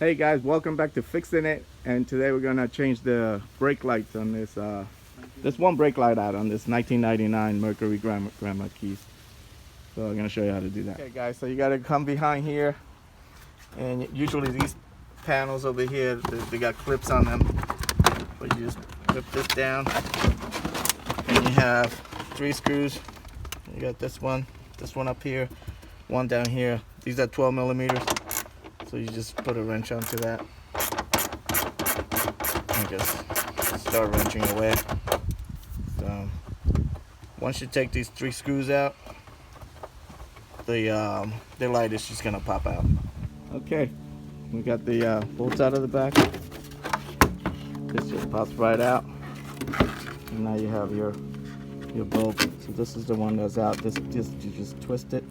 Hey guys, welcome back to Fixin' It, and today we're gonna change the brake lights on this this one brake light out on this 1999 Mercury Grand Marquis. So I'm gonna show you how to do that. Okay guys, so you gotta come behind here, and usually these panels over here, they got clips on them, but you just clip this down, and you have 3 screws. You got this one up here, one down here. These are 12 millimeters. So you just put a wrench onto that and just start wrenching away. So once you take these 3 screws out, the light is just gonna pop out. Okay, we got the bolts out of the back. This just pops right out, and now you have your bulb. So this is the one that's out. This you just twist it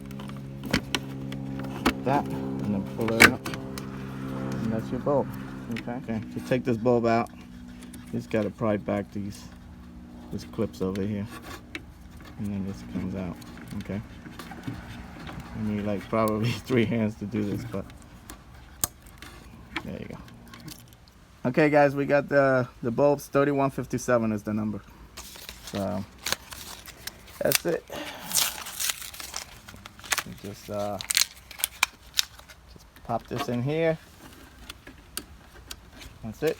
like that, and then pull it out, and that's your bulb. Okay. To take this bulb out, you just gotta pry back these clips over here, and then this comes out. Okay. You need like probably 3 hands to do this, but there you go. Okay guys, we got the bulbs. 3157 is the number. So that's it. You just pop this in here. That's it.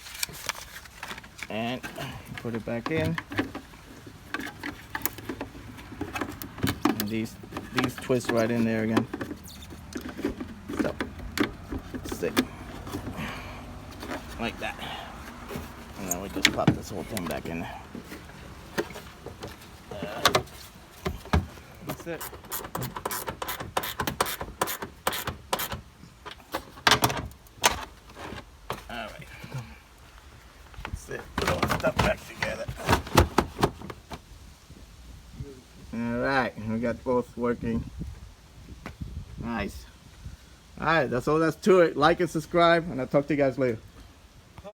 And put it back in. And these twist right in there again. So stick like that. And then we just pop this whole thing back in there. That's it. Alright. That's it. Put all the stuff back together. Alright, we got both working. Nice. Alright, that's all that's to it. Like and subscribe, and I'll talk to you guys later.